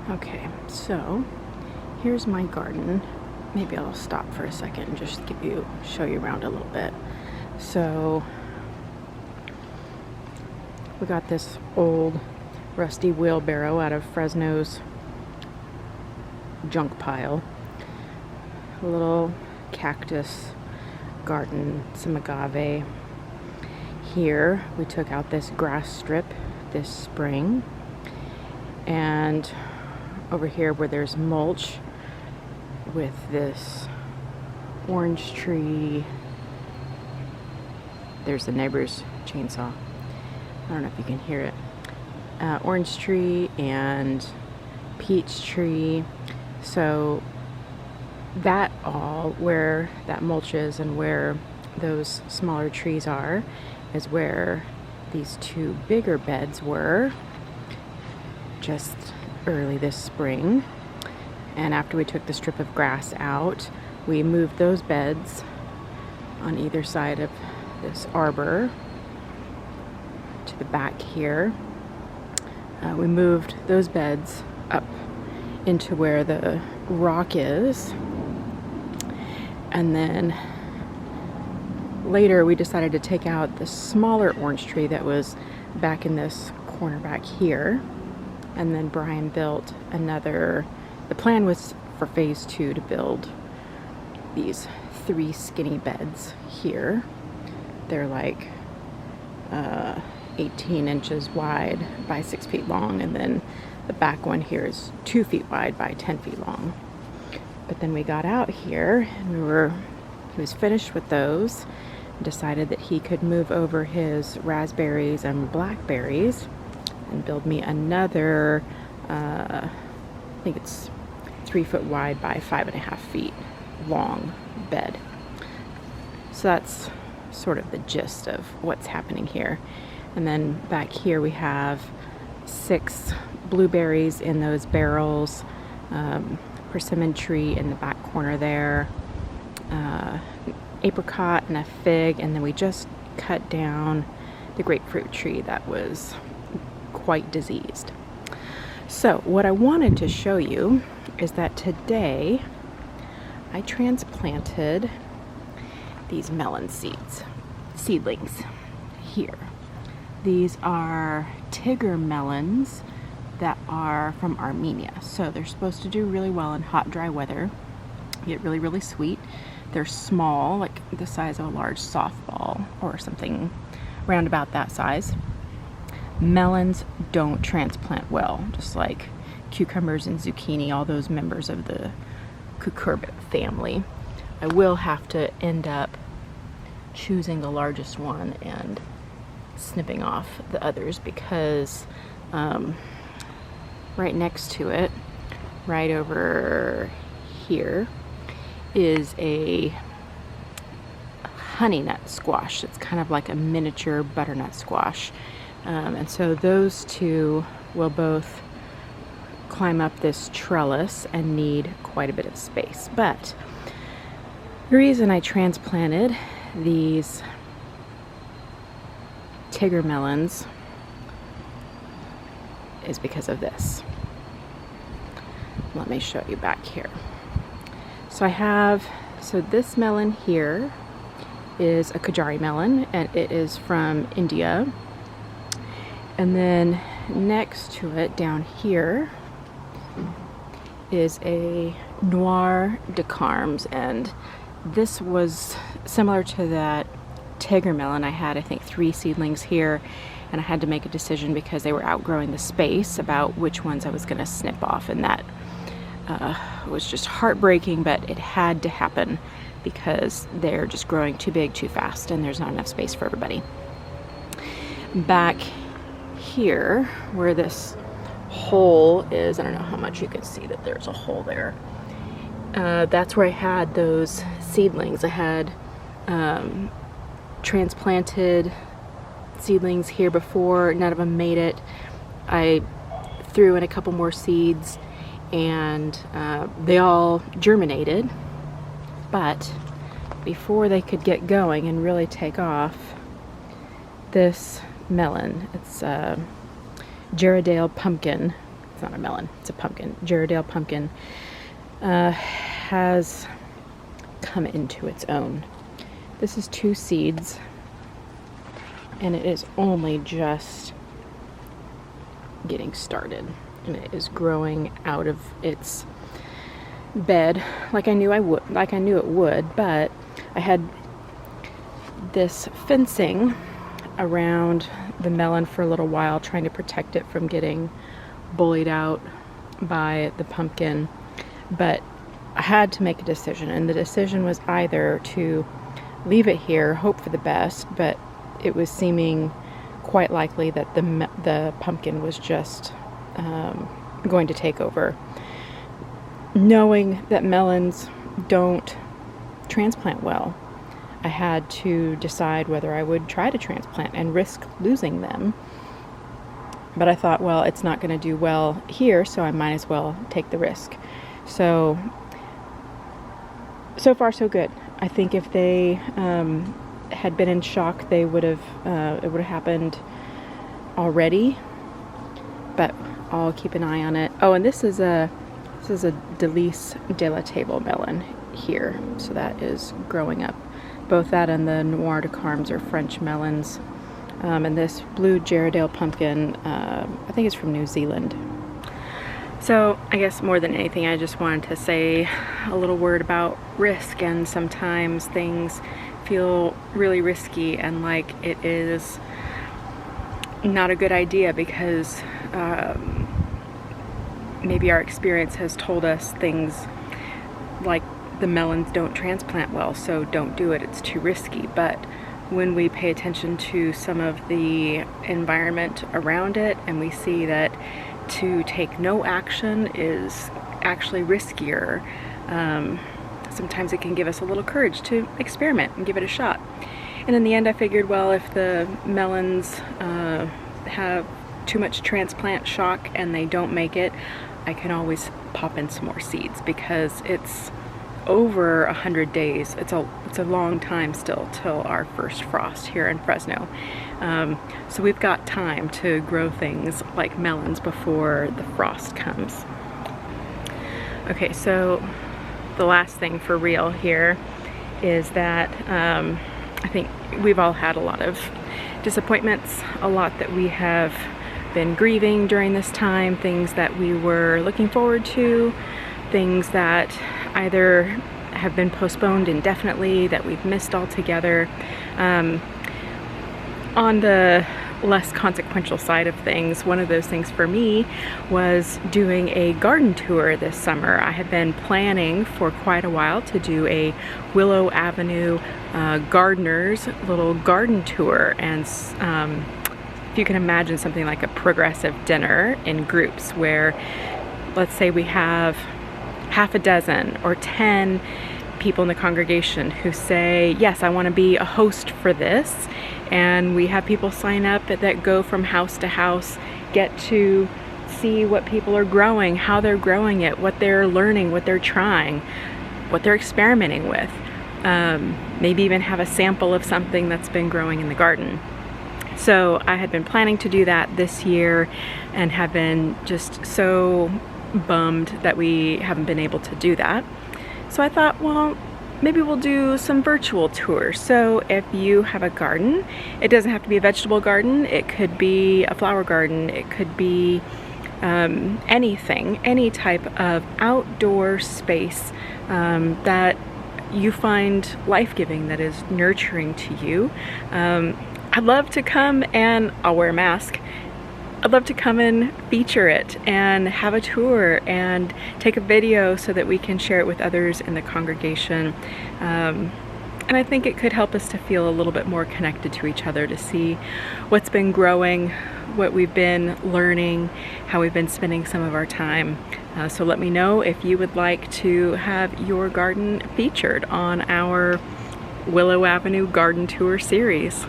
Okay, so here's my garden. Maybe I'll stop for a second and just show you around a little bit. So we got this old rusty wheelbarrow out of Fresno's junk pile. A little cactus garden, some agave. Here we took out this grass strip this spring, and over here where there's mulch with this orange tree, there's the neighbor's chainsaw. I don't know if you can hear it. Orange tree and peach tree. So that all, where that mulch is and where those smaller trees are, is where these two bigger beds were just early this spring. And after we took the strip of grass out, we moved those beds on either side of this arbor to the back here. We moved those beds up into where the rock is, and then later we decided to take out the smaller orange tree that was back in this corner back here, and then Brian built another. The plan was for phase 2 to build these 3 skinny beds here. They're like 18 inches wide by 6 feet long, and then the back one here is 2 feet wide by 10 feet long. But then we got out here and he was finished with those and decided that he could move over his raspberries and blackberries and build me another I think it's 3 foot wide by 5.5 feet long bed. So that's sort of the gist of what's happening here. And then back here we have 6 blueberries in those barrels, persimmon tree in the back corner there, apricot and a fig, and then we just cut down the grapefruit tree that was quite diseased. So what I wanted to show you is that today I transplanted these melon seedlings here. These are Tigger melons that are from Armenia. So they're supposed to do really well in hot, dry weather. Get really, really sweet. They're small, like the size of a large softball or something round about that size. Melons don't transplant well, just like cucumbers and zucchini, all those members of the cucurbit family. I will have to end up choosing the largest one and snipping off the others, because right next to it, right over here, is a honey nut squash. It's kind of like a miniature butternut squash. And so those two will both climb up this trellis and need quite a bit of space. But the reason I transplanted these Tigger melons is because of this. Let me show you back here. So this melon here is a Kajari melon, and it is from India. And then next to it down here is a Noir de Carmes, and this was similar to that Tigger melon. I had, I think, 3 seedlings here, and I had to make a decision because they were outgrowing the space about which ones I was going to snip off, and that was just heartbreaking, but it had to happen because they're just growing too big too fast and there's not enough space for everybody. Back here where this hole is, I don't know how much you can see that there's a hole there, that's where I had those seedlings. I had transplanted seedlings here before. None of them made it. I threw in a couple more seeds and they all germinated, but before they could get going and really take off, this melon, it's Gerardale pumpkin, it's not a melon, it's a pumpkin. Jarrahdale pumpkin has come into its own. This is 2 seeds, and it is only just getting started, and it is growing out of its bed like I knew it would, but I had this fencing around the melon for a little while, trying to protect it from getting bullied out by the pumpkin. But I had to make a decision, and the decision was either to leave it here, hope for the best, but it was seeming quite likely that the pumpkin was just going to take over. Knowing that melons don't transplant well, I had to decide whether I would try to transplant and risk losing them. But I thought, well, it's not going to do well here, so I might as well take the risk. So far so good. I think if they had been in shock, they would have it would have happened already. But I'll keep an eye on it. Oh, and this is a Delice de la Table melon here, so that is growing up. Both that and the Noir de Carmes are French melons. And this blue Jarrahdale pumpkin, I think it's from New Zealand. So I guess more than anything, I just wanted to say a little word about risk, and sometimes things feel really risky and like it is not a good idea because maybe our experience has told us things like the melons don't transplant well, so don't do it, it's too risky. But when we pay attention to some of the environment around it, and we see that to take no action is actually riskier, sometimes it can give us a little courage to experiment and give it a shot. And in the end, I figured, well, if the melons have too much transplant shock and they don't make it, I can always pop in some more seeds, because it's over 100 days. It's a long time still till our first frost here in Fresno. So we've got time to grow things like melons before the frost comes. Okay, so the last thing for real here is that I think we've all had a lot of disappointments, a lot that we have been grieving during this time, things that we were looking forward to, things that either have been postponed indefinitely, that we've missed altogether. On the less consequential side of things, one of those things for me was doing a garden tour this summer. I had been planning for quite a while to do a Willow Avenue gardeners little garden tour, and if you can imagine something like a progressive dinner in groups where, let's say we have half a dozen or 10 people in the congregation who say, yes, I want to be a host for this, and we have people sign up that go from house to house, get to see what people are growing, how they're growing it, what they're learning, what they're trying, what they're experimenting with, maybe even have a sample of something that's been growing in the garden. So I had been planning to do that this year and have been just so bummed that we haven't been able to do that. So I thought, well, maybe we'll do some virtual tours. So if you have a garden, it doesn't have to be a vegetable garden, it could be a flower garden, it could be anything, any type of outdoor space that you find life-giving, that is nurturing to you. I'd love to come, and I'll wear a mask, I'd love to come and feature it and have a tour and take a video so that we can share it with others in the congregation. And I think it could help us to feel a little bit more connected to each other, to see what's been growing, what we've been learning, how we've been spending some of our time. So let me know if you would like to have your garden featured on our Willow Avenue Garden Tour series.